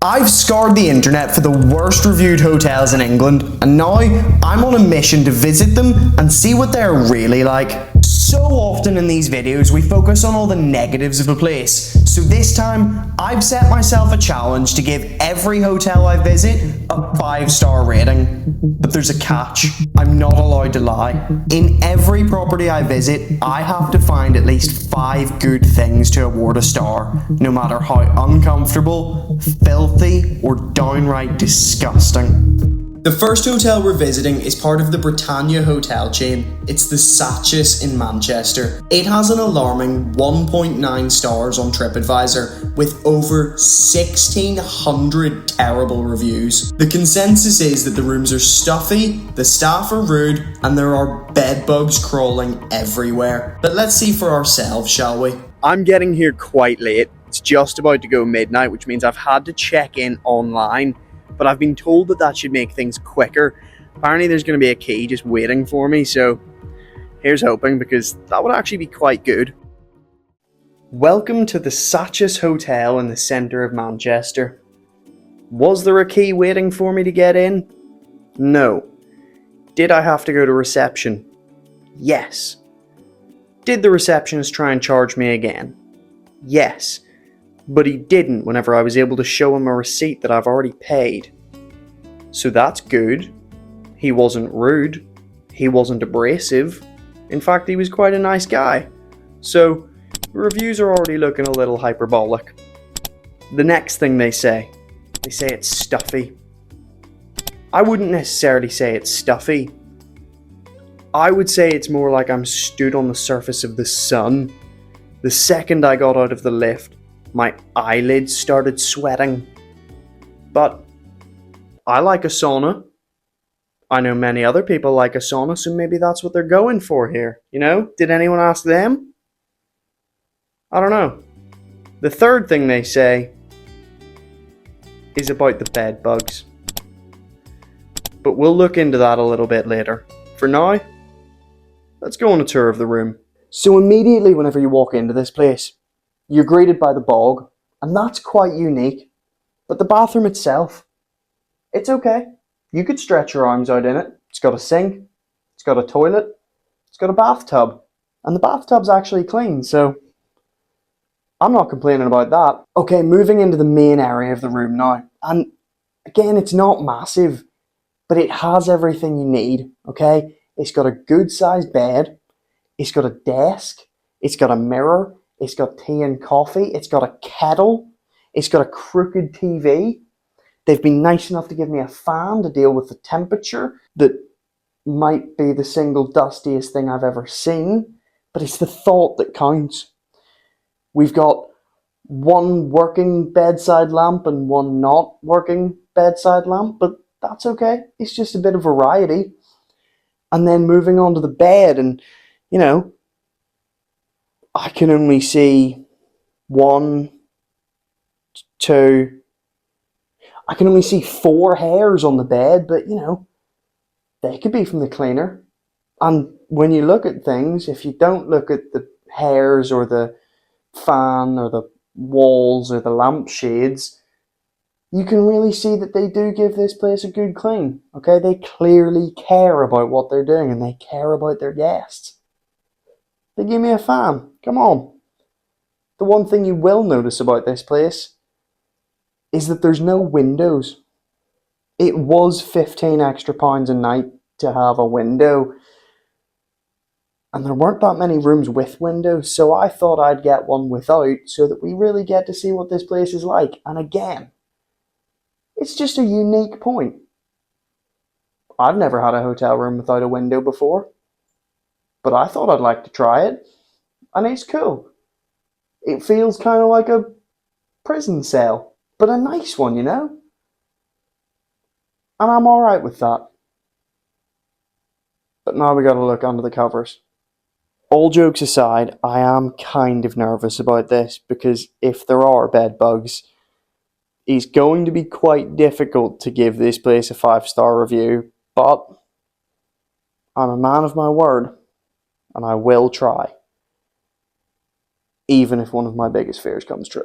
I've scoured the internet for the worst reviewed hotels in England, and now I'm on a mission to visit them and see what they're really like. So often in these videos we focus on all the negatives of a place, so this time I've set myself a challenge to give every hotel I visit a 5-star rating. But there's a catch. I'm not allowed to lie. In every property I visit, I have to find at least 5 good things to award a star, no matter how uncomfortable, filthy, or downright disgusting. The first hotel we're visiting is part of the Britannia hotel chain. It's the Sachas in Manchester. It has an alarming 1.9 stars on TripAdvisor with over 1,600 terrible reviews. The consensus is that the rooms are stuffy, the staff are rude, and there are bed bugs crawling everywhere. But let's see for ourselves, shall we? I'm getting here quite late. It's just about to go midnight, which means I've had to check in online. But I've been told that should make things quicker. Apparently there's going to be a key just waiting for me, so here's hoping, because that would actually be quite good. Welcome to the Sachas Hotel in the centre of Manchester. Was there a key waiting for me to get in? No. Did I have to go to reception? Yes. Did the receptionist try and charge me again? Yes. But he didn't whenever I was able to show him a receipt that I've already paid. So that's good. He wasn't rude. He wasn't abrasive. In fact, he was quite a nice guy. So, reviews are already looking a little hyperbolic. The next thing they say it's stuffy. I wouldn't necessarily say it's stuffy. I would say it's more like I'm stood on the surface of the sun. The second I got out of the lift, my eyelids started sweating. But I like a sauna. I know many other people like a sauna, so maybe that's what they're going for here. You know? Did anyone ask them? I don't know. The third thing they say is about the bed bugs. But we'll look into that a little bit later. For now, let's go on a tour of the room. So immediately whenever you walk into this place, you're greeted by the bog, and that's quite unique. But the bathroom itself, it's okay. You could stretch your arms out in it. It's got a sink, it's got a toilet, it's got a bathtub, and the bathtub's actually clean, so I'm not complaining about that. Okay, moving into the main area of the room now, and again, it's not massive, but it has everything you need, okay? It's got a good sized bed, it's got a desk, it's got a mirror, it's got tea and coffee, it's got a kettle, it's got a crooked TV. They've been nice enough to give me a fan to deal with the temperature that might be the single dustiest thing I've ever seen, but it's the thought that counts. We've got one working bedside lamp and one not working bedside lamp, but that's okay. It's just a bit of variety. And then moving on to the bed, and you know, I can only see 1, 2, I can only see 4 hairs on the bed, but you know, they could be from the cleaner. And when you look at things, if you don't look at the hairs or the fan or the walls or the lampshades, you can really see that they do give this place a good clean. Okay, they clearly care about what they're doing and they care about their guests. They give me a fan. Come on. The one thing you will notice about this place is that there's no windows. It was £15 extra a night to have a window, and there weren't that many rooms with windows, so I thought I'd get one without so that we really get to see what this place is like. And again, it's just a unique point. I've never had a hotel room without a window before, but I thought I'd like to try it, and it's cool. It feels kind of like a prison cell, but a nice one, you know? And I'm alright with that. But now we gotta look under the covers. All jokes aside, I am kind of nervous about this, because if there are bed bugs, it's going to be quite difficult to give this place a 5-star review, but I'm a man of my word, and I will try. Even if one of my biggest fears comes true.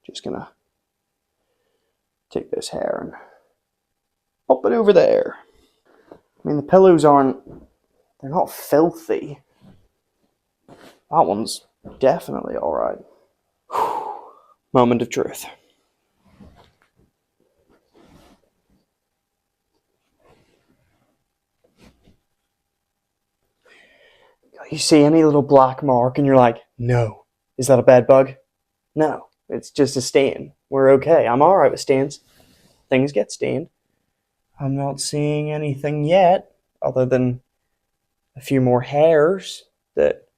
Just gonna Take this hair and pop it over there. I mean, the pillows they're not filthy. That one's definitely alright. Moment of truth. You see any little black mark and you're like, no. Is that a bed bug? No, it's just a stain. We're okay. I'm alright with stains. Things get stained. I'm not seeing anything yet, other than a few more hairs that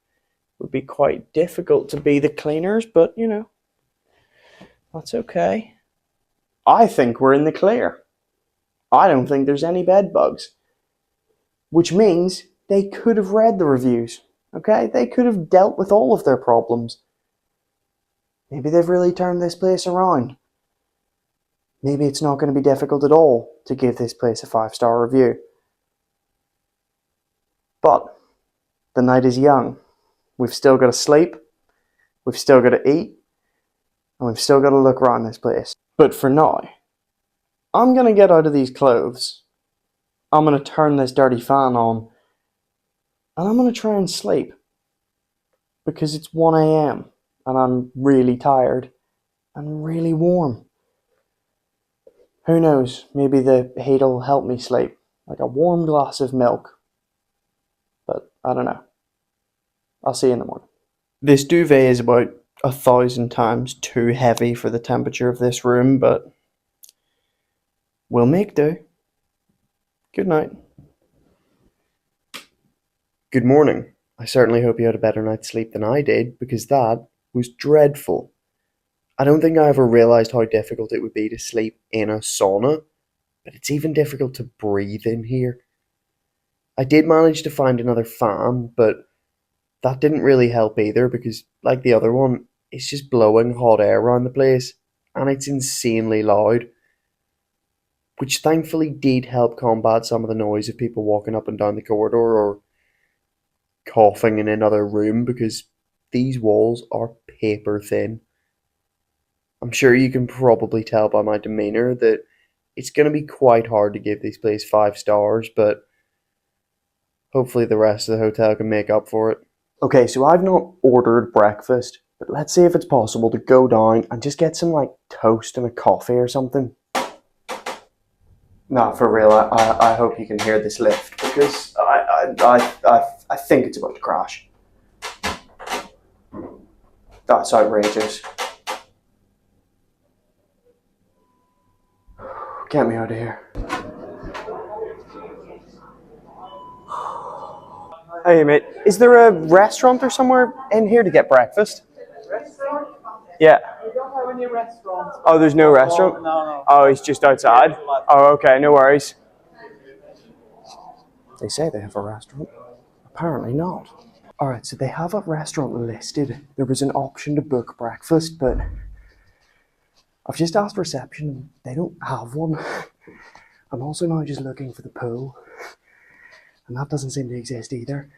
would be quite difficult to be the cleaners, but you know, that's okay. I think we're in the clear. I don't think there's any bed bugs. Which means they could have read the reviews, okay? They could have dealt with all of their problems. Maybe they've really turned this place around. Maybe it's not going to be difficult at all to give this place a 5-star review. But the night is young. We've still got to sleep, we've still got to eat, and we've still got to look around this place. But for now, I'm going to get out of these clothes. I'm going to turn this dirty fan on, and I'm going to try and sleep. Because it's 1 a.m. and I'm really tired and really warm. Who knows, maybe the heat will help me sleep, like a warm glass of milk. But I don't know. I'll see you in the morning. This duvet is about 1,000 times too heavy for the temperature of this room, but we'll make do. Good night. Good morning. I certainly hope you had a better night's sleep than I did, because that was dreadful. I don't think I ever realised how difficult it would be to sleep in a sauna, but it's even difficult to breathe in here. I did manage to find another fan, but that didn't really help either, because like the other one, it's just blowing hot air around the place, and it's insanely loud. Which thankfully did help combat some of the noise of people walking up and down the corridor or coughing in another room, because these walls are paper thin. I'm sure you can probably tell by my demeanour that it's going to be quite hard to give this place 5 stars, but hopefully the rest of the hotel can make up for it. Okay, so I've not ordered breakfast, but let's see if it's possible to go down and just get some like toast and a coffee or something. No, for real, I hope you can hear this lift, because I think it's about to crash. That's outrageous. Get me out of here. Hey mate, is there a restaurant or somewhere in here to get breakfast? Restaurant? Yeah. We don't have any restaurants. Oh, there's no restaurant? No. Oh, it's just outside? Oh, okay, no worries. They say they have a restaurant. Apparently not. Alright, so they have a restaurant listed. There was an option to book breakfast, but I've just asked reception and they don't have one. I'm also now just looking for the pool, and that doesn't seem to exist either.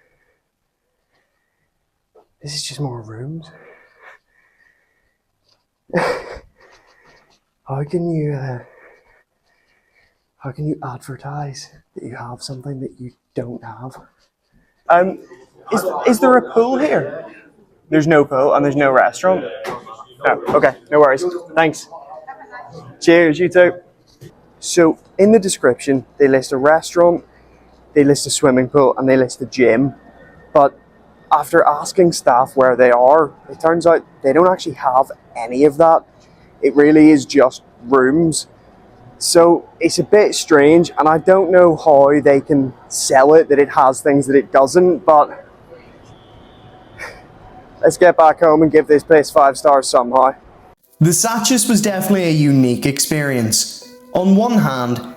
This is just more rooms. How can you advertise that you have something that you don't have? Is there a pool here? There's no pool and there's no restaurant? No, okay, no worries. Thanks. Cheers, you too. So, in the description, they list a restaurant, they list a swimming pool, and they list a gym. But after asking staff where they are, it turns out they don't actually have any of that. It really is just rooms. So it's a bit strange, and I don't know how they can sell it that it has things that it doesn't, but let's get back home and give this place 5 stars somehow. The Sachas was definitely a unique experience. On one hand,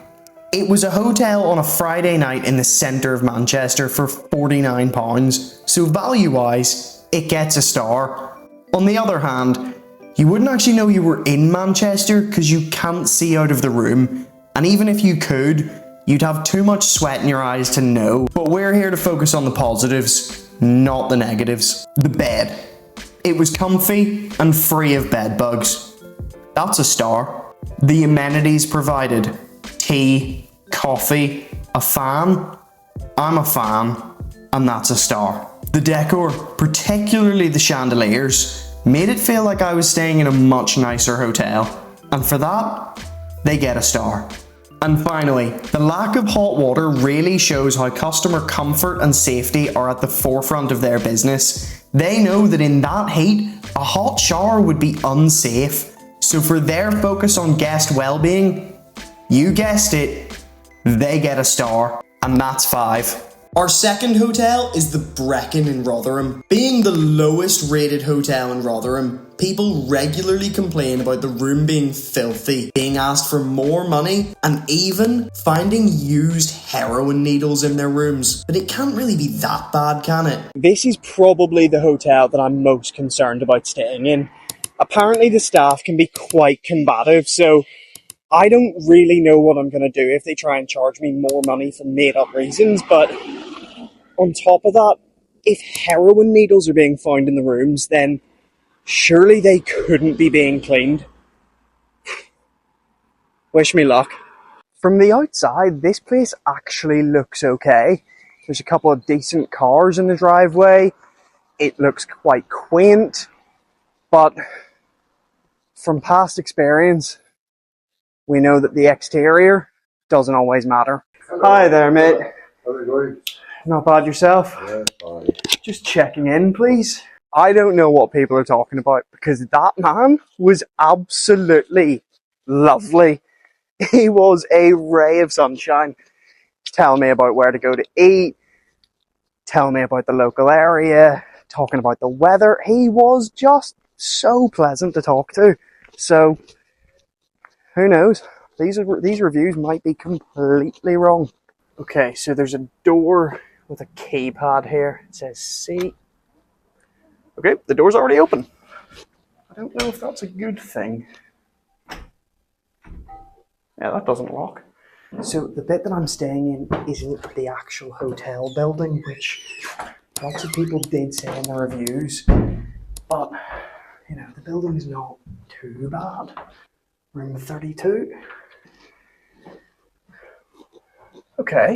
it was a hotel on a Friday night in the centre of Manchester for £49, so value-wise, it gets a star. On the other hand, you wouldn't actually know you were in Manchester because you can't see out of the room, and even if you could, you'd have too much sweat in your eyes to know. But we're here to focus on the positives, not the negatives. The bed. It was comfy and free of bed bugs. That's a star. The amenities provided: tea, coffee, a fan. I'm a fan, and that's a star. The decor, particularly the chandeliers, made it feel like I was staying in a much nicer hotel, and for that, they get a star. And finally, the lack of hot water really shows how customer comfort and safety are at the forefront of their business. They know that in that heat, a hot shower would be unsafe. So for their focus on guest well-being, you guessed it, they get a star, and that's 5. Our second hotel is the Brecon in Rotherham. Being the lowest rated hotel in Rotherham, people regularly complain about the room being filthy, being asked for more money, and even finding used heroin needles in their rooms. But it can't really be that bad, can it? This is probably the hotel that I'm most concerned about staying in. Apparently the staff can be quite combative, so I don't really know what I'm going to do if they try and charge me more money for made-up reasons, but on top of that, if heroin needles are being found in the rooms, then surely they couldn't be being cleaned. Wish me luck. From the outside, this place actually looks okay. There's a couple of decent cars in the driveway. It looks quite quaint, but from past experience, we know that the exterior doesn't always matter. Hello. Hi there, mate. How's it going? Not bad yourself? Yeah, fine. Just checking in, please. I don't know what people are talking about because that man was absolutely lovely. He was a ray of sunshine. Telling me about where to go to eat, telling me about the local area, talking about the weather. He was just so pleasant to talk to. So, who knows? These reviews might be completely wrong. Okay, so there's a door with a keypad here. It says C. Okay, the door's already open. I don't know if that's a good thing. Yeah, that doesn't lock. So the bit that I'm staying in isn't the actual hotel building, which lots of people did say in the reviews. But, you know, the building's not too bad. Room 32. Okay.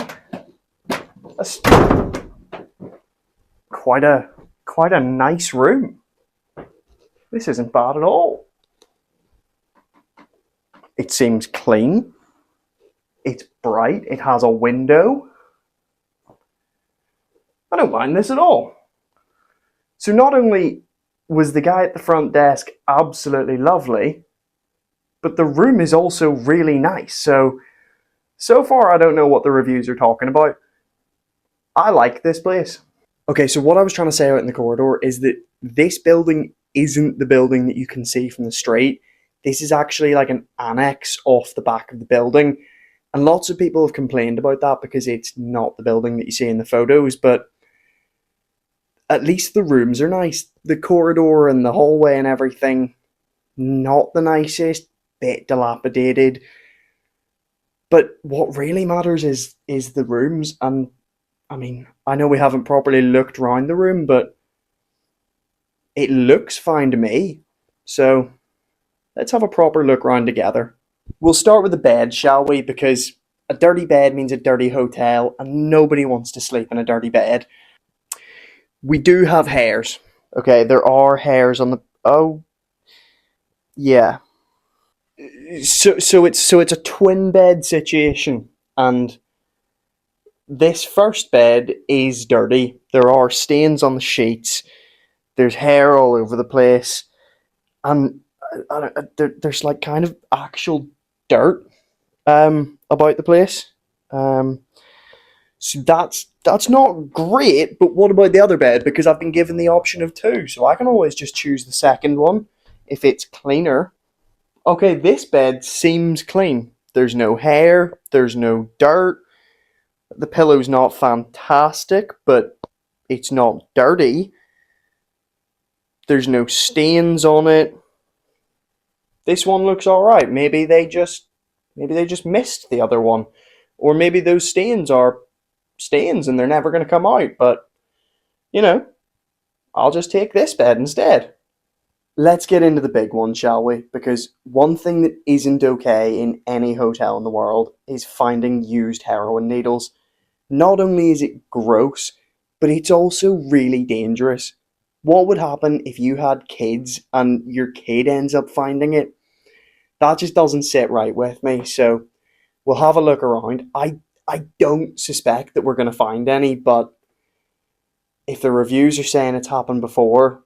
That's quite a nice room. This isn't bad at all. It seems clean. It's bright. It has a window. I don't mind this at all. So not only was the guy at the front desk absolutely lovely, but the room is also really nice. So far I don't know what the reviews are talking about. I like this place. Okay, so what I was trying to say out in the corridor is that this building isn't the building that you can see from the street. This is actually like an annex off the back of the building. And lots of people have complained about that because it's not the building that you see in the photos, but at least the rooms are nice. The corridor and the hallway and everything, not the nicest, bit dilapidated. But what really matters is the rooms. And I mean, I know we haven't properly looked around the room, but it looks fine to me. So let's have a proper look around together. We'll start with the bed, shall we? Because a dirty bed means a dirty hotel, and nobody wants to sleep in a dirty bed. We do have hairs. Okay, there are hairs on the... Oh, yeah. So it's a twin bed situation, and this first bed is dirty. There are stains on the sheets. There's hair all over the place, and there's like kind of actual dirt about the place. So that's not great, but what about the other bed? Because I've been given the option of 2, so I can always just choose the second one if it's cleaner. Okay, this bed seems clean. There's no hair, there's no dirt. The pillow's not fantastic, but it's not dirty. There's no stains on it. This one looks alright. Maybe they just missed the other one. Or maybe those stains are stains and they're never going to come out. But, you know, I'll just take this bed instead. Let's get into the big one, shall we? Because one thing that isn't okay in any hotel in the world is finding used heroin needles. Not only is it gross, but it's also really dangerous. What would happen if you had kids and your kid ends up finding it? That just doesn't sit right with me. So we'll have a look around. I don't suspect that we're going to find any, but if the reviews are saying it's happened before,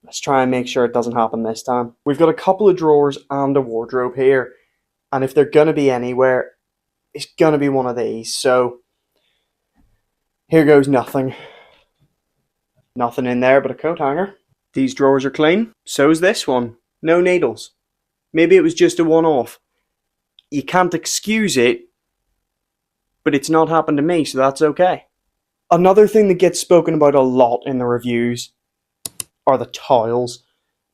let's try and make sure it doesn't happen this time. We've got a couple of drawers and a wardrobe here, and if they're going to be anywhere, it's going to be one of these. So here goes nothing. Nothing in there but a coat hanger. These drawers are clean. So's this one. No needles. Maybe it was just a one-off. You can't excuse it, but it's not happened to me, so that's okay. Another thing that gets spoken about a lot in the reviews are the tiles.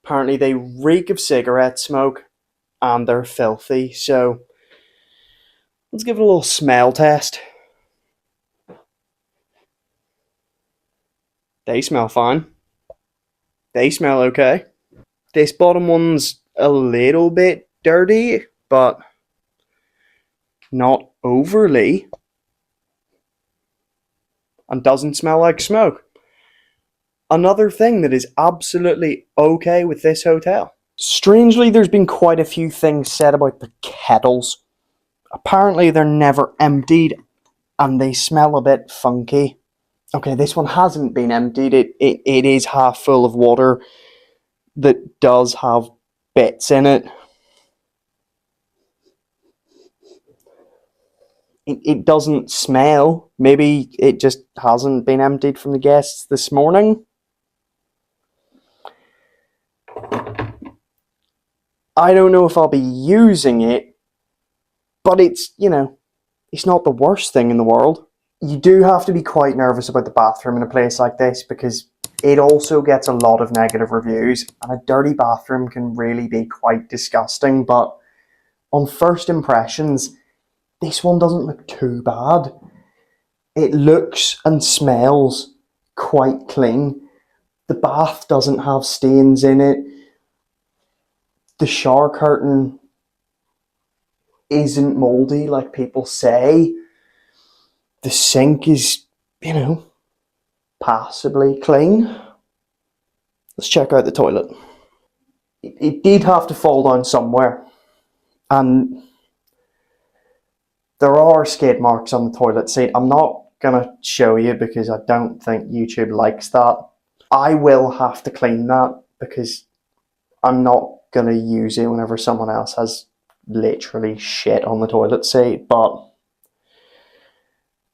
Apparently they reek of cigarette smoke and they're filthy, so let's give it a little smell test. They smell fine. They smell okay. This bottom one's a little bit dirty, but not overly. And doesn't smell like smoke. Another thing that is absolutely okay with this hotel. Strangely, there's been quite a few things said about the kettles. Apparently they're never emptied and they smell a bit funky. Okay, this one hasn't been emptied. It is half full of water that does have bits in it. It doesn't smell. Maybe it just hasn't been emptied from the guests this morning. I don't know if I'll be using it, but it's, it's not the worst thing in the world. You do have to be quite nervous about the bathroom in a place like this because it also gets a lot of negative reviews, and a dirty bathroom can really be quite disgusting, but on first impressions, this one doesn't look too bad. It looks and smells quite clean. The bath doesn't have stains in it. The shower curtain isn't mouldy like people say. The sink is, passably clean. Let's check out the toilet. It did have to fall down somewhere. And there are skid marks on the toilet seat. I'm not going to show you because I don't think YouTube likes that. I will have to clean that because I'm not going to use it whenever someone else has literally shit on the toilet seat. But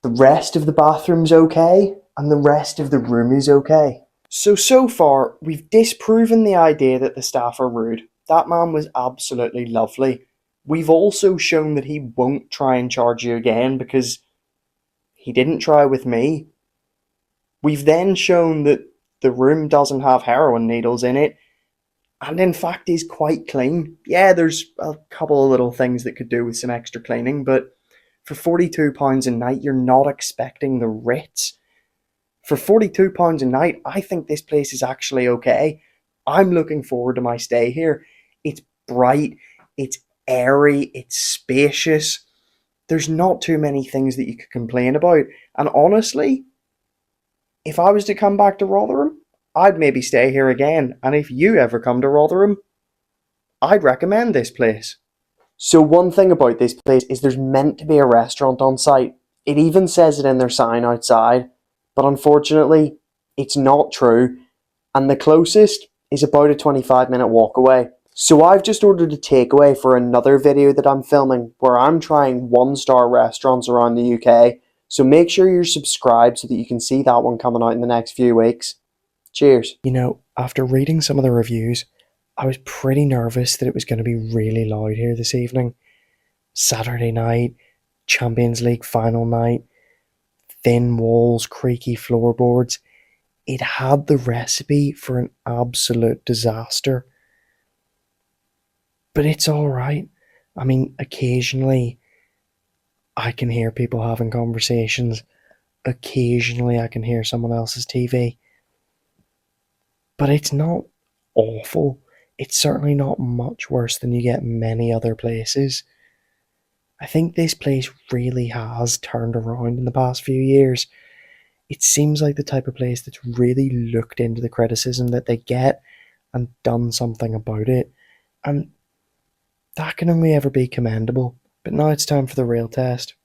the rest of the bathroom's okay, and the rest of the room is okay. So far, we've disproven the idea that the staff are rude. That man was absolutely lovely. We've also shown that he won't try and charge you again because he didn't try with me. We've then shown that the room doesn't have heroin needles in it, and in fact is quite clean. Yeah, there's a couple of little things that could do with some extra cleaning, but for £42 a night, you're not expecting the Ritz. For £42 a night, I think this place is actually okay. I'm looking forward to my stay here. It's bright, it's airy, it's spacious. There's not too many things that you could complain about. And honestly, if I was to come back to Rotherham, I'd maybe stay here again. And if you ever come to Rotherham, I'd recommend this place. So one thing about this place is there's meant to be a restaurant on site. It even says it in their sign outside. But unfortunately, it's not true. And the closest is about a 25-minute walk away. So I've just ordered a takeaway for another video that I'm filming where I'm trying 1-star restaurants around the UK. So make sure you're subscribed so that you can see that one coming out in the next few weeks. Cheers. After reading some of the reviews, I was pretty nervous that it was going to be really loud here this evening. Saturday night, Champions League final night, thin walls, creaky floorboards. It had the recipe for an absolute disaster. But it's alright. I mean, occasionally I can hear people having conversations. Occasionally I can hear someone else's TV. But it's not awful. it's certainly not much worse than you get in many other places. I think this place really has turned around in the past few years. It seems like the type of place that's really looked into the criticism that they get and done something about it. And that can only ever be commendable. But now it's time for the real test.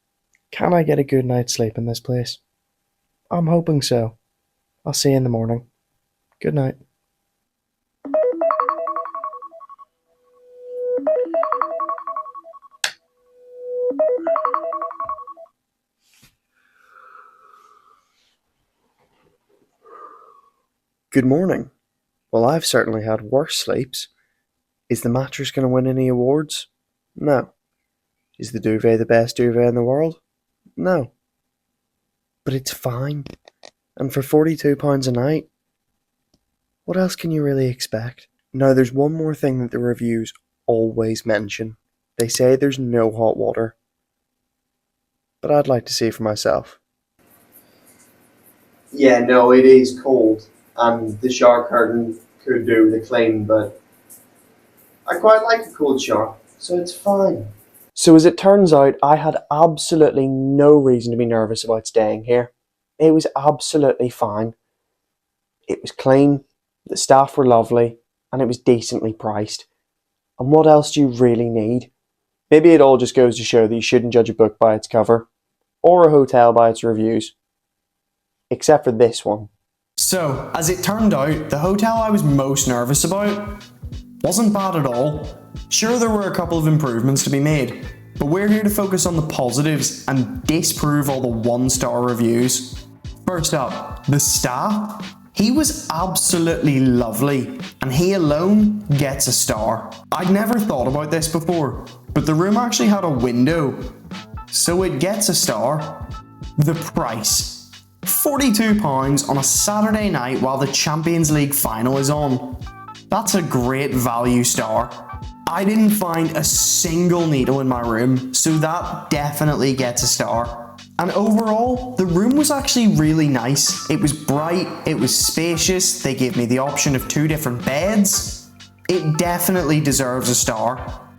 Can I get a good night's sleep in this place? I'm hoping so. I'll see you in the morning. Good night. Good morning. Well, I've certainly had worse sleeps. Is the mattress going to win any awards? No. Is the duvet the best duvet in the world? No. But it's fine. And for £42 a night, what else can you really expect? Now, there's one more thing that the reviews always mention. They say there's no hot water. But I'd like to see for myself. Yeah, no, it is cold. And the shower curtain could do the clean, but I quite like a cold shower, so it's fine. So as it turns out, I had absolutely no reason to be nervous about staying here. It was absolutely fine. It was clean, the staff were lovely, and it was decently priced. And what else do you really need? Maybe it all just goes to show that you shouldn't judge a book by its cover, or a hotel by its reviews. Except for this one. So, as it turned out, the hotel I was most nervous about wasn't bad at all. Sure, there were a couple of improvements to be made, but we're here to focus on the positives and disprove all the one-star reviews. First up, the staff. He was absolutely lovely, and he alone gets a star. I'd never thought about this before, but the room actually had a window, so it gets a star. The price. £42 on a Saturday night while the Champions League final is on. That's a great value star. I didn't find a single needle in my room, so that definitely gets a star. And overall, the room was actually really nice. It was bright, it was spacious, they gave me the option of 2 different beds. It definitely deserves a star.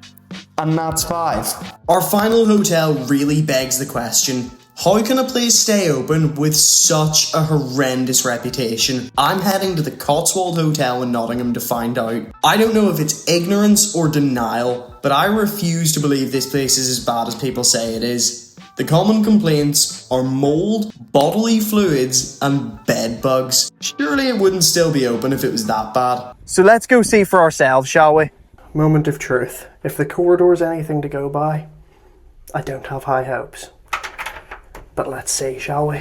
And that's 5. Our final hotel really begs the question, how can a place stay open with such a horrendous reputation? I'm heading to the Cotswold Hotel in Nottingham to find out. I don't know if it's ignorance or denial, but I refuse to believe this place is as bad as people say it is. The common complaints are mould, bodily fluids, and bed bugs. Surely it wouldn't still be open if it was that bad. So let's go see for ourselves, shall we? Moment of truth. If the corridor's anything to go by, I don't have high hopes. But let's see, shall we?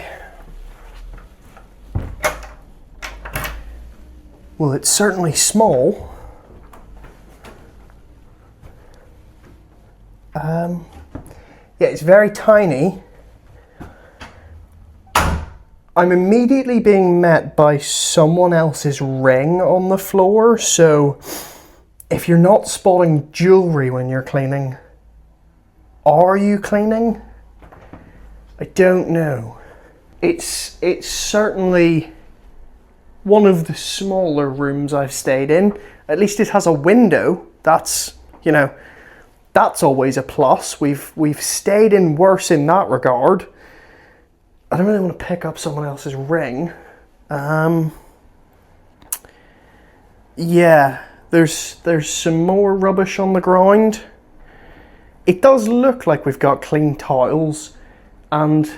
Well, it's certainly small. Yeah, it's very tiny. I'm immediately being met by someone else's ring on the floor, so if you're not spotting jewellery when you're cleaning, are you cleaning? I don't know. It's certainly one of the smaller rooms I've stayed in. At least it has a window. That's, you know, that's always a plus. We've stayed in worse in that regard. I don't really want to pick up someone else's ring. Yeah, there's some more rubbish on the ground. It does look like we've got clean tiles. And,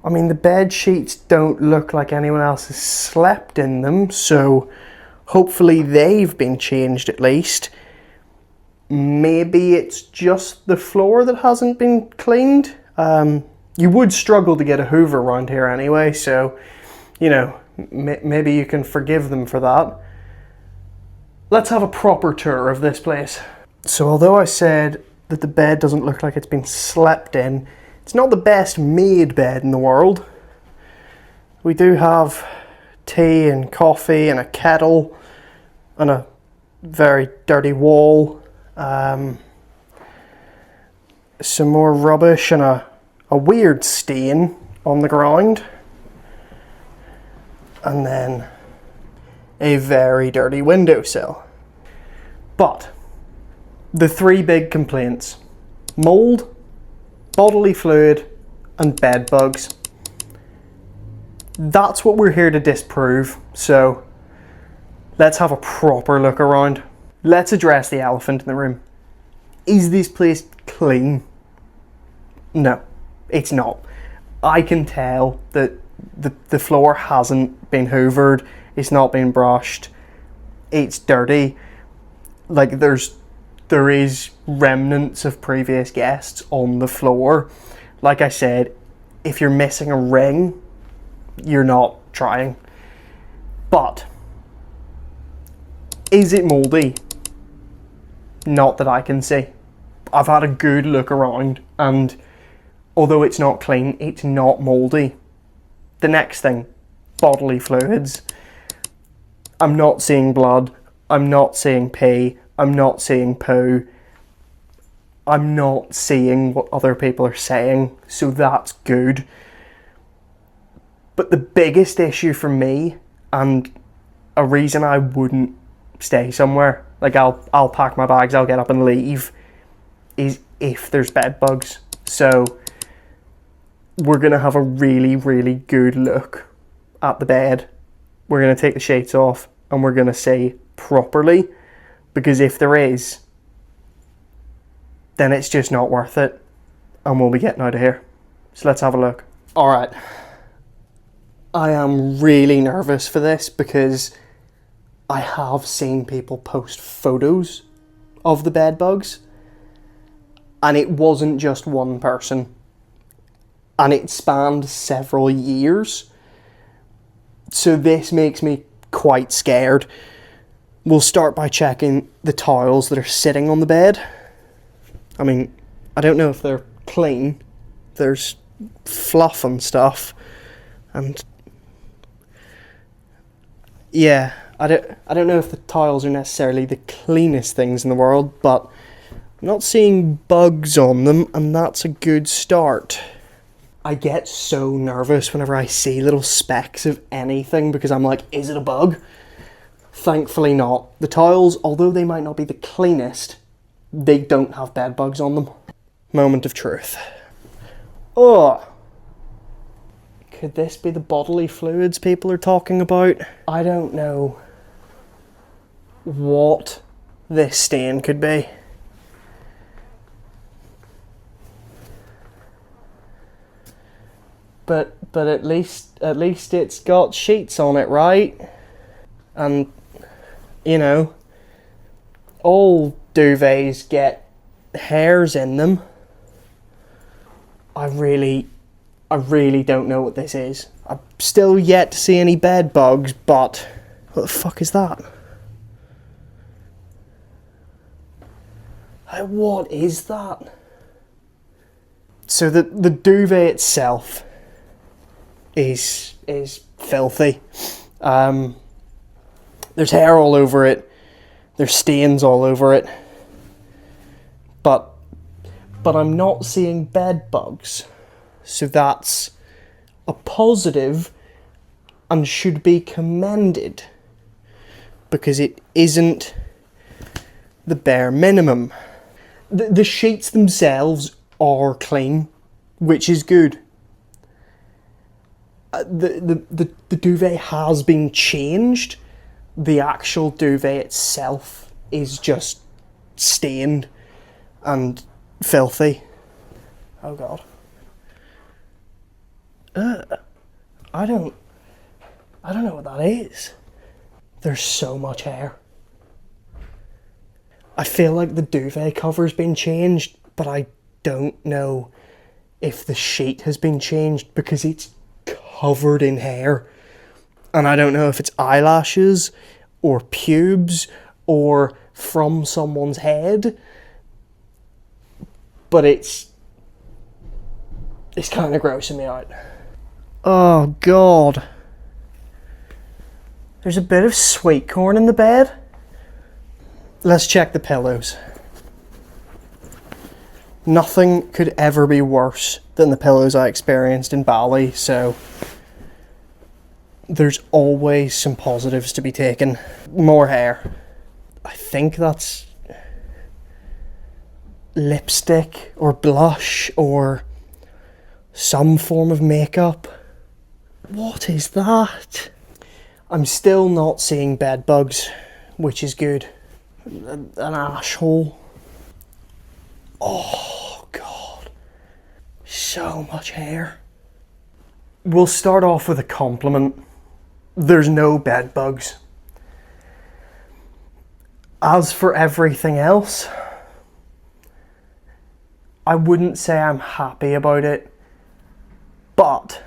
I mean, the bed sheets don't look like anyone else has slept in them, so hopefully they've been changed at least. Maybe it's just the floor that hasn't been cleaned. You would struggle to get a hoover around here anyway, so, you know, maybe you can forgive them for that. Let's have a proper tour of this place. So although I said that the bed doesn't look like it's been slept in, it's not the best made bed in the world. We do have tea and coffee and a kettle and a very dirty wall. Some more rubbish and a weird stain on the ground. And then a very dirty windowsill. But the three big complaints: mould, bodily fluid, and bed bugs. That's what we're here to disprove, so let's have a proper look around. Let's address the elephant in the room. Is this place clean? No, it's not. I can tell that the floor hasn't been hoovered, it's not been brushed, it's dirty. Like there is remnants of previous guests on the floor. Like I said, if you're missing a ring, you're not trying. But is it mouldy? Not that I can see. I've had a good look around, and although it's not clean, it's not mouldy. The next thing, bodily fluids. I'm not seeing blood, I'm not seeing pee, I'm not seeing poo. I'm not seeing what other people are saying, so that's good. But the biggest issue for me, and a reason I wouldn't stay somewhere, like I'll pack my bags, I'll get up and leave, is if there's bed bugs. So we're going to have a really, really good look at the bed. We're going to take the sheets off and we're going to see properly, because if there is, then it's just not worth it and we'll be getting out of here. So let's have a look. All right. I am really nervous for this because I have seen people post photos of the bed bugs, and it wasn't just one person, and it spanned several years. So this makes me quite scared. We'll start by checking the tiles that are sitting on the bed. I mean, I don't know if they're clean. There's fluff and stuff, and yeah, I don't know if the tiles are necessarily the cleanest things in the world, but I'm not seeing bugs on them, and that's a good start. I get so nervous whenever I see little specks of anything because I'm like, is it a bug? Thankfully not. The tiles, although they might not be the cleanest, they don't have bed bugs on them. Moment of truth. Oh! Could this be the bodily fluids people are talking about? I don't know what this stain could be. But at least it's got sheets on it, right? And you know, all duvets get hairs in them. I really don't know what this is. I've still yet to see any bed bugs, but what the fuck is that? What is that? So the duvet itself is filthy. There's hair all over it. There's stains all over it. But I'm not seeing bed bugs. So that's a positive and should be commended, because it isn't the bare minimum. The sheets themselves are clean, which is good. The duvet has been changed. The actual duvet itself is just stained and filthy. Oh god. I don't know what that is. There's so much hair. I feel like the duvet cover's been changed, but I don't know if the sheet has been changed because it's covered in hair. And I don't know if it's eyelashes or pubes or from someone's head, but it's kind of grossing me out. Oh god. There's a bit of sweet corn in the bed. Let's check the pillows. Nothing could ever be worse than the pillows I experienced in Bali, so there's always some positives to be taken. More hair. I think that's lipstick or blush or some form of makeup. What is that? I'm still not seeing bed bugs, which is good. An ash hole. Oh God, so much hair. We'll start off with a compliment. There's no bed bugs. As for everything else, I wouldn't say I'm happy about it, but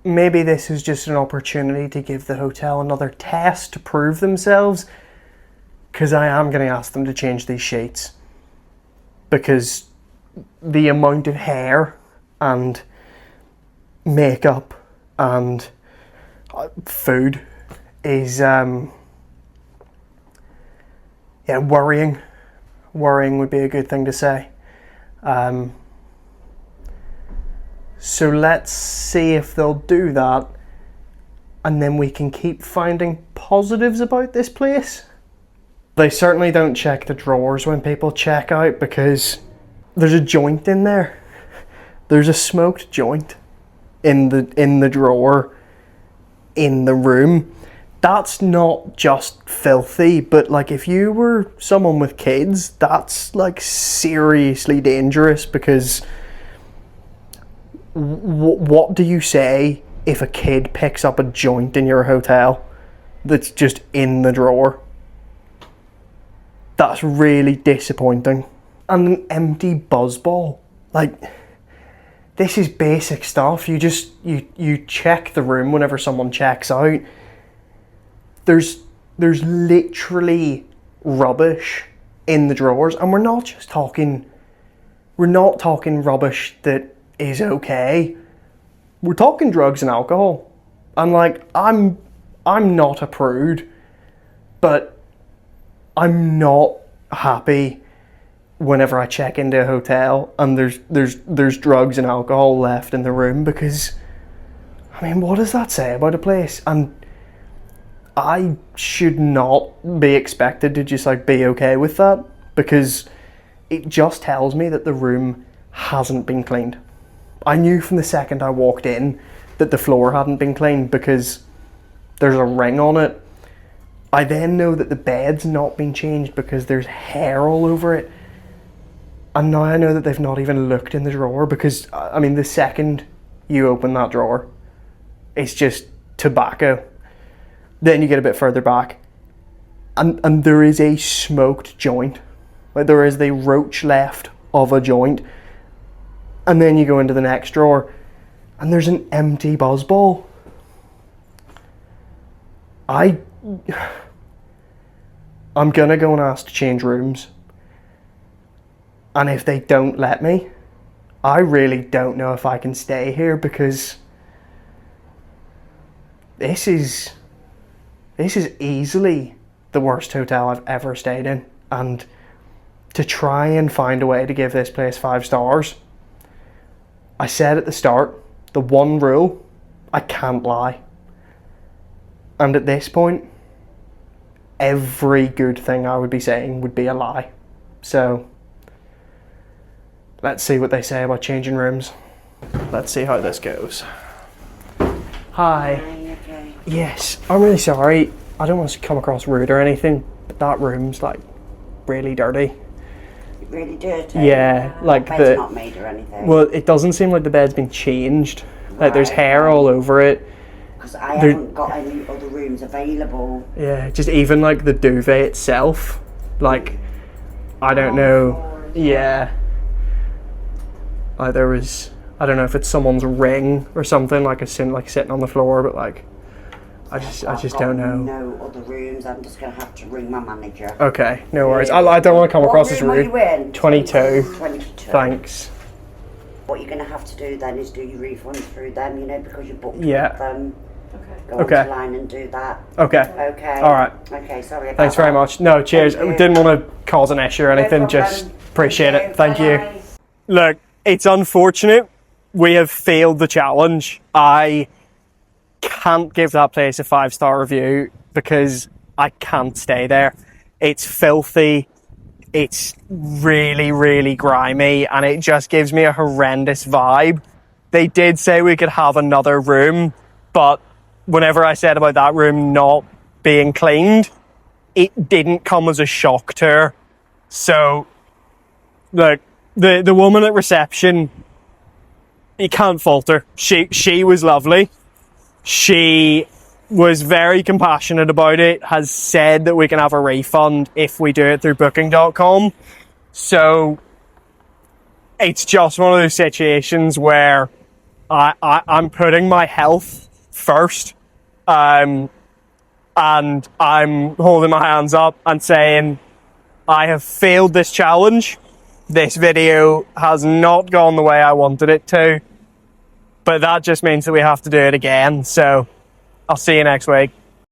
maybe this is just an opportunity to give the hotel another test to prove themselves, because I am going to ask them to change these sheets, because the amount of hair and makeup and food is worrying. Worrying would be a good thing to say. So let's see if they'll do that, and then we can keep finding positives about this place. They certainly don't check the drawers when people check out, because there's a joint in there. There's a smoked joint in the drawer in the room. That's not just filthy, but like if you were someone with kids, that's like seriously dangerous, because what do you say if a kid picks up a joint in your hotel that's just in the drawer? That's really disappointing. And an empty buzzball. Like, this is basic stuff. You check the room whenever someone checks out. There's literally rubbish in the drawers, and we're not talking rubbish that is okay. We're talking drugs and alcohol. And like, I'm not a prude, but I'm not happy whenever I check into a hotel and there's drugs and alcohol left in the room, because I mean, what does that say about a place? And I should not be expected to just like be okay with that, because it just tells me that the room hasn't been cleaned. I knew from the second I walked in that the floor hadn't been cleaned, because there's a ring on it. I then know that the bed's not been changed because there's hair all over it. And now I know that they've not even looked in the drawer, because I mean, the second you open that drawer, it's just tobacco. Then you get a bit further back and there is a smoked joint. Like, there is the roach left of a joint. And then you go into the next drawer and there's an empty buzzball. I'm gonna go and ask to change rooms. And if they don't let me, I really don't know if I can stay here, because this is easily the worst hotel I've ever stayed in. And to try and find a way to give this place 5 stars, I said at the start, the one rule, I can't lie. And at this point, every good thing I would be saying would be a lie. So let's see what they say about changing rooms. Let's see how this goes. Hi. Okay. Yes, I'm really sorry. I don't want to come across rude or anything, but that room's like really dirty. Really dirty? Yeah, like Bed's not made or anything? Well, it doesn't seem like the bed's been changed. Like, there's Right, hair all over it. Because I haven't got any other rooms available. Yeah, just even like the duvet itself. Like, I don't know. Yeah. Like, there was, I don't know if it's someone's ring or something, like sitting on the floor, but like, I just don't know. No other rooms. I'm just gonna have to ring my manager. Okay, no worries. I don't want to come across as rude. What room are you in? 22. 22. Thanks. What you're gonna have to do then is do your refund through them, you know, because you booked Yeah. with them. Go Okay. online and do that. Okay. Okay. All right. Okay, sorry about Thanks very that. much. No, cheers. Thank you. Didn't want to cause an issue or No anything. problem. Just appreciate it. Thank you. Bye. Look, it's unfortunate we have failed the challenge. I can't give that place a 5-star review because I can't stay there. It's filthy. It's really, really grimy, and it just gives me a horrendous vibe. They did say we could have another room, but whenever I said about that room not being cleaned, it didn't come as a shock to her. So, look, the woman at reception, you can't fault her. She was lovely. She was very compassionate about it, has said that we can have a refund if we do it through booking.com. So it's just one of those situations where I'm putting my health first, and I'm holding my hands up and saying I have failed this challenge. This video has not gone the way I wanted it to, but that just means that we have to do it again. So I'll see you next week.